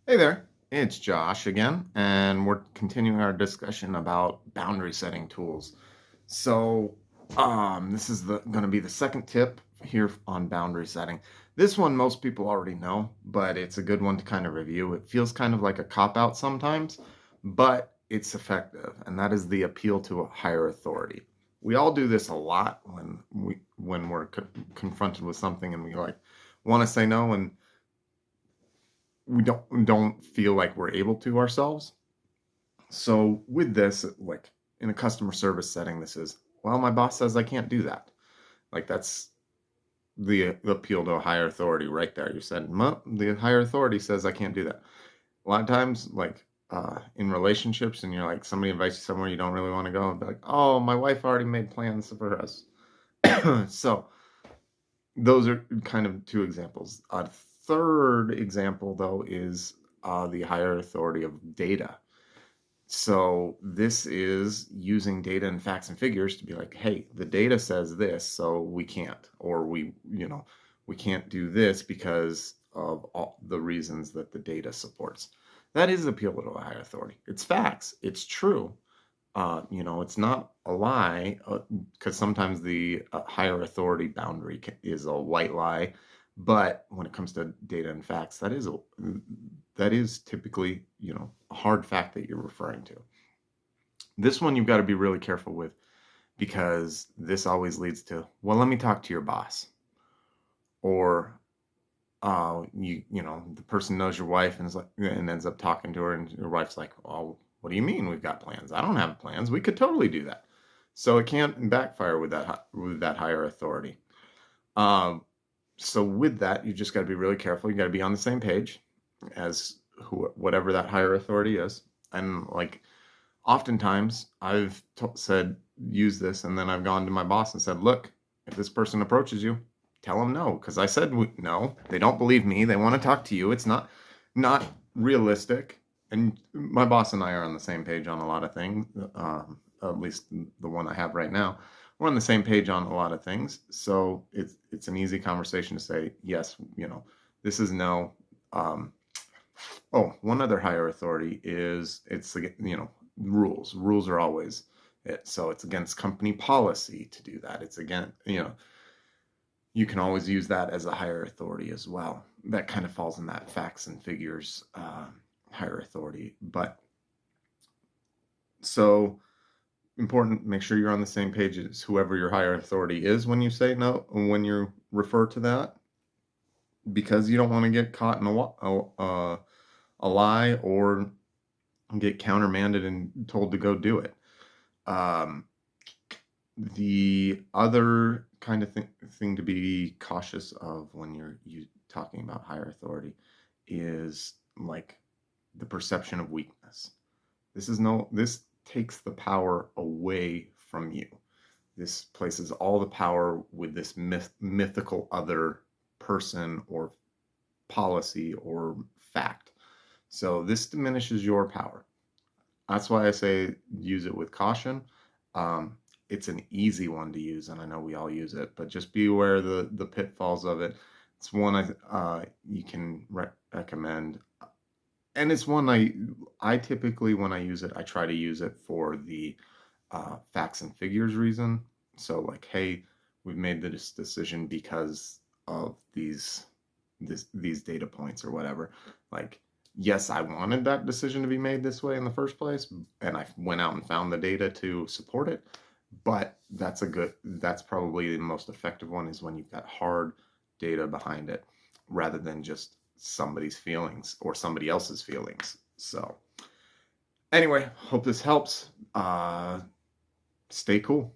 Hey there, it's Josh again, and we're continuing our discussion about boundary setting tools. So, this is going to be the second tip here on boundary setting. This one most people already know, but it's a good one to kind of review. It feels kind of like a cop out sometimes, but it's effective, and that is the appeal to a higher authority. We all do this a lot when we're confronted with something and we like want to say no, and we don't feel like we're able to ourselves. So with this, like in a customer service setting, this is, well, my boss says I can't do that. Like that's the appeal to a higher authority right there. You said, the higher authority says I can't do that. A lot of times, like in relationships, and you're like somebody invites you somewhere you don't really want to go, and be like, oh, my wife already made plans for us. So those are kind of two examples. A third example, though, is the higher authority of data. So this is using data and facts and figures to be like, hey, the data says this, so we can't, or we can't do this because of all the reasons that the data supports. That is appeal to a higher authority. It's facts. It's true. It's not a lie, because sometimes the higher authority boundary is a white lie. But when it comes to data and facts, that is typically, a hard fact that you're referring to. This one you've got to be really careful with, because this always leads to, well, let me talk to your boss. Or the person knows your wife and is like, and ends up talking to her, and your wife's like, oh, what do you mean we've got plans? I don't have plans. We could totally do that. So it can't backfire with that higher authority. Um, so with that, you just got to be really careful. You got to be on the same page as whatever that higher authority is. And like oftentimes I've said, use this, and then I've gone to my boss and said, look, if this person approaches you, tell them no, because I said no. They don't believe me. They want to talk to you. It's not realistic. And my boss and I are on the same page on a lot of things. At least the one I have right now, we're on the same page on a lot of things. So it's an easy conversation to say yes. This is no. Um, one other higher authority is rules. Rules are always it. So it's against company policy to do that. It's again, you can always use that as a higher authority as well. That kind of falls in that facts and figures higher authority. But so important, make sure you're on the same page as whoever your higher authority is when you say no, when you refer to that, because you don't want to get caught in a lie, or get countermanded and told to go do it. Um, the other kind of thing to be cautious of when you're talking about higher authority is like the perception of weakness. This takes the power away from you. This places all the power with this mythical other person or policy or fact. So this diminishes your power. That's why I say use it with caution. It's an easy one to use, and I know we all use it, but just be aware of the pitfalls of it. It's one you can recommend, and it's one I typically, when I use it, I try to use it for the facts and figures reason. So like, hey, we've made this decision because of these data points or whatever. Like, yes, I wanted that decision to be made this way in the first place, and I went out and found the data to support it. But that's probably the most effective one, is when you've got hard data behind it, rather than just somebody's feelings or somebody else's feelings. So anyway, hope this helps. Stay cool.